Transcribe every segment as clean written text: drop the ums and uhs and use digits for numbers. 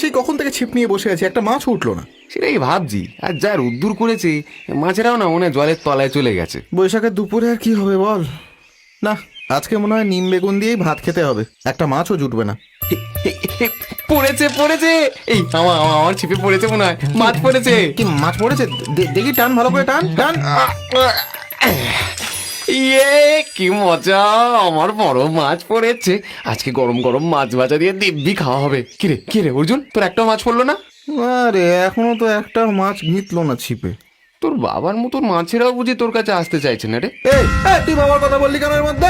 সেই কখন থেকে ছিপ নিয়ে বসে আছি, একটা মাছ উঠলো না। সেটাই ভাবছি, আর যা রোদ্দুর করেছে মাছেরাও না মনে হয় জলের তলায় চলে গেছে। বৈশাখের দুপুরে আর কি হবে বল। না, আজকে মনে হয় নিম বেগুন দিয়েই ভাত খেতে হবে, একটা মাছও জুটবে না। পড়েছে পড়েছে, এই আমার আমার ছিপে পড়েছে, মনে হয় মাছ পড়েছে। কি মাছ পড়েছে? দেখি, টান, ভালো করে টান টান। ইয়ে, কি মজা, আমার বড় মাছ পড়েছে। আজকে গরম গরম মাছ ভাজা দিয়ে দিব্যি খাওয়া হবে। কিরে অর্জুন, তোর একটা মাছ পড়লো না? আরে এখনো তো একটা মাছ ঘিতলো না ছিপে। তোর বাবার মতন মাছেরাও বুঝি তোর কাছে আসতে চাইছে না রে? এই এই, তুই বাবার কথা বললি কেন এর মধ্যে?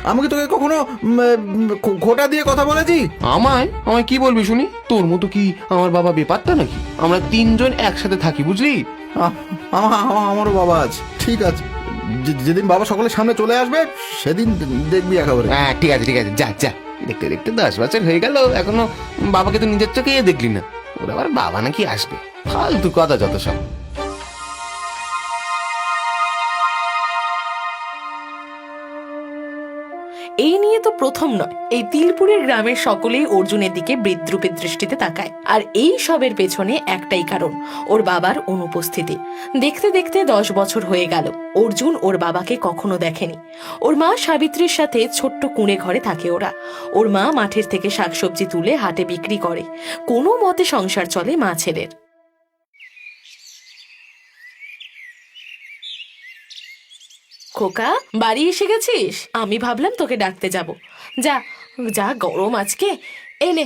আমি কি তোকে কখনো খোটা দিয়ে কথা বলেছি? আমায় কি বলবি শুনি? তোর মতো কি আমার বাবা বেপাত্তা নাকি? আমরা তিনজন একসাথে থাকি, বুঝলি? আমারও বাবা আছে, ঠিক আছে। যেদিন বাবা সকলের সামনে চলে আসবে সেদিন দেখবি একেবারে। হ্যাঁ, ঠিক আছে যা যা। দেখতে দেখতে 10 বছর হয়ে গেল, এখনো বাবাকে তো নিজের চোখে দেখলি না। ওর আবার বাবা নাকি আসবে, ফালতু কথা যত সব। এই নিয়ে তো প্রথম নয়, এই তিলপুরের গ্রামের সকলেই অর্জুনের দিকে বিদ্রূপের দৃষ্টিতে তাকায়। আর এই সবের পেছনে একটাই কারণ, ওর বাবার অনুপস্থিতি। দেখতে দেখতে 10 বছর হয়ে গেল, অর্জুন ওর বাবাকে কখনো দেখেনি। ওর মা সাবিত্রীর সাথে ছোট্ট কুঁড়ে ঘরে থাকে ওরা। ওর মা মাঠের থেকে শাকসবজি তুলে হাটে বিক্রি করে। কোনো মতে সংসার চলে মা ছেলের। খোকা, বাড়ি এসে গেছিস? আমি ভাবলাম তোকে ডাকতে যাব। যা যা, গরম আজকে। এনে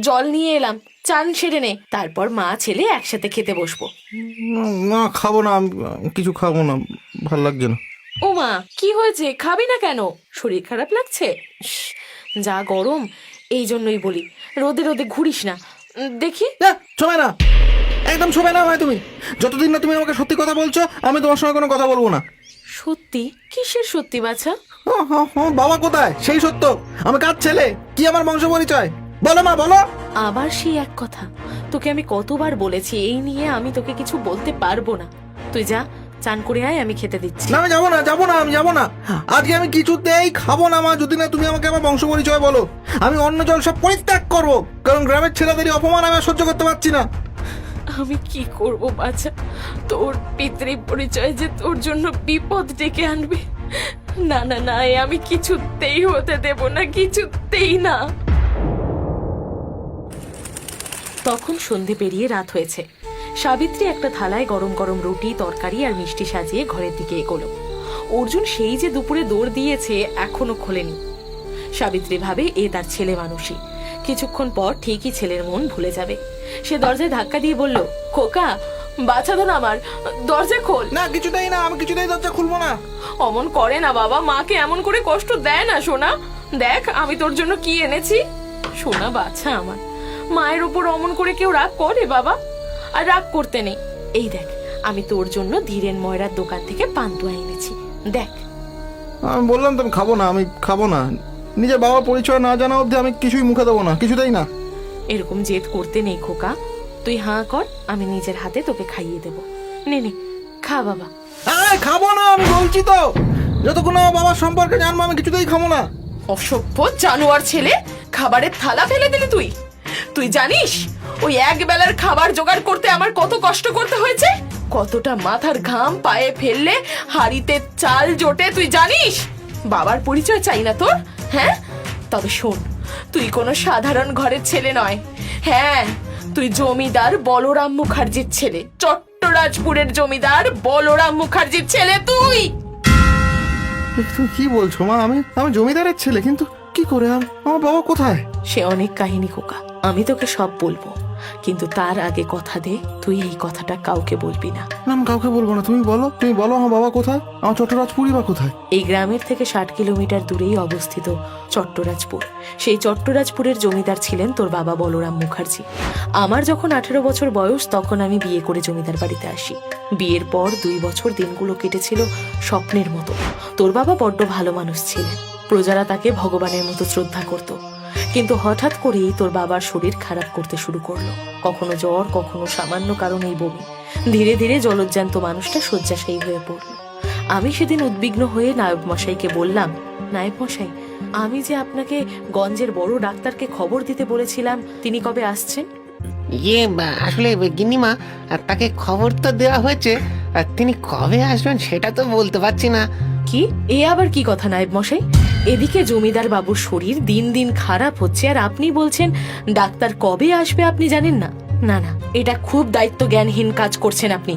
জল নিয়ে এলাম, চান সেরে নে, তারপর মা ছেলে একসাথে খেতে বসবো। না, খাবো না, আমি কিছু খাবো না, ভাল লাগছে না। ও মা, কি হয়েছে? খাবি না কেন? শরীর খারাপ লাগছে? যা গরম, এই জন্যই বলি রোদে রোদে ঘুরিস না। দেখি। শোবে না, একদম শোবে না ভাই। তুমি যতদিন না তুমি আমাকে সত্যি কথা বলছো, আমি তোমার সঙ্গে কোনো কথা বলবো না। সত্যি? কিসের সত্যি বাছা? বাবা কোথায় সেই সত্য? আমি কার ছেলে? কি আমার বংশ পরিচয়? বলো মা, বলো। আবার সেই এক কথা। তোকে আমি কতবার বলেছি এই নিয়ে আমি তোকে কিছু বলতে পারবো না। তুই যা, চান করে আয়, আমি খেতে দিচ্ছি। না, আমি যাবো না, আমি যাবো না। আজকে আমি কিছুতেই খাবো না মা, যদি না তুমি আমাকে আমার বংশ পরিচয় বলো। আমি অন্য জল সব পরিত্যাগ করবো, কারণ গ্রামের ছেলেদেরই অপমান আমি আর সহ্য করতে পারছি না। আমি কি করব বাছা? তোর পিতৃ পরিচয় যে তোর জন্য বিপদ ডেকে আনবে। না না না, এ আমি কিছুতেই হতে দেব না, কিছুতেই না। তখন সন্ধে পেরিয়ে রাত হয়েছে। সাবিত্রী একটা থালায় গরম গরম রুটি, তরকারি আর মিষ্টি সাজিয়ে ঘরের দিকে এগোলো। অর্জুন সেই যে দুপুরে দৌড় দিয়েছে, এখনো খোলেনি। সাবিত্রী ভাবে এ তার ছেলে মানুষই, কিছুক্ষণ পর ঠিকই ছেলের মন ভুলে যাবে। সে দরজায় ধাক্কা দিয়ে বলল, খোকা, বাছা ধর আমার, দরজা খোল। না, কিছুতেই না, আমি কিছুতেই দরজা খুলবো না। অমন করে না বাবা, মাকে এমন করে কষ্ট দেয় না সোনা। দেখ আমি তোর জন্য কি এনেছি। সোনা বাছা আমার, মায়ের উপর অমন করে কেউ রাগ করে বাবা? আর রাগ করতে নেই। এই দেখ, আমি তোর জন্য ধীরেন ময়রার দোকান থেকে পান্তুয়া এনেছি, দেখ। আমি বললাম তো আমি খাবো না, আমি খাবো না। নিজের বাবার পরিচয় না জানা অবধি আমি কিছুই মুখে দেবো না, কিছুতেই না। এরকম জেদ করতে নেই খোকা, তুই হাঁ কর, আমি নিজের হাতে তোকে খাইয়ে দেবো। নে নে, খা বাবা। খাবো না, আমি বলছি তো। যতক্ষণ আমার বাবার সম্পর্কে জানবো আমি কিছুতেই খাবো না। অসভ্য জানোয়ার ছেলে, খাবারের থালা ফেলে দিলি তুই? তুই জানিস ওই এক বেলার খাবার জোগাড় করতে আমার কত কষ্ট করতে হয়েছে? কতটা মাথার ঘাম পায়ে ফেললে হাড়িতে চাল জোটে, তুই জানিস? বাবার পরিচয় চাই না তোর? হ্যাঁ, তবে শোন, তুই কোনো সাধারণ ঘরের ছেলে নয়। হ্যাঁ, তুই জমিদার বলরাম মুখার্জির ছেলে, চট্টরাজপুরের জমিদার বলরাম মুখার্জির ছেলে তুই। তুমি কি বলছো মা? আমি জমিদারের ছেলে, কিন্তু কি করে? আমার বাবা কোথায়? সে অনেক কাহিনী খোকা, আমি তোকে সব বলবো, কিন্তু তার আগে কথা দে, তুই এই কথাটা কাউকে বলবি না। না, আমি কাউকে বলবো না। তুমি বলো আমার বাবা কোথায়? আমার চট্টরাজপুরই বা কোথায়? এই গ্রামের থেকে 60 কিলোমিটার দূরেই অবস্থিত চট্টরাজপুর। সেই চট্টরাজপুরের জমিদার ছিলেন তোর বাবা বলরাম মুখার্জি। আমার যখন 18 বছর বয়স, তখন আমি বিয়ে করে জমিদার বাড়িতে আসি। বিয়ের পর 2 বছর দিনগুলো কেটেছিল স্বপ্নের মতো। তোর বাবা বড্ড ভালো মানুষ ছিলেন, প্রজারা তাকে ভগবানের মতো শ্রদ্ধা করত। কিন্তু হঠাৎ করেই তোর বাবার শরীর খারাপ করতে শুরু করলো। কখনো জ্বর, কখনো সামান্য কারণেই বমি। ধীরে ধীরে জলজ্জান্ত মানুষটা শয্যাশায়ী হয়ে পড়ল। আমি সেদিন উদ্বিগ্ন হয়ে নায়ব মশাইকে বললাম, নায়ব মশাই, আমি যে আপনাকে গঞ্জের বড় ডাক্তারকে খবর দিতে বলেছিলাম, তিনি কবে আসছেন? আসলে গিন্নিমা, তাকে খবর তো দেওয়া হয়েছে, তিনি কবে আসবেন সেটা তো বলতে পারছি না। কি এ আবার কি কথা নায়েব মশাই? এদিকে জমিদার বাবুর শরীর দিন দিন খারাপ হচ্ছে আর আপনি বলছেন ডাক্তার কবে আসবে আপনি জানেন না? না না, এটা খুব দায়িত্ব জ্ঞানহীন কাজ করছেন আপনি।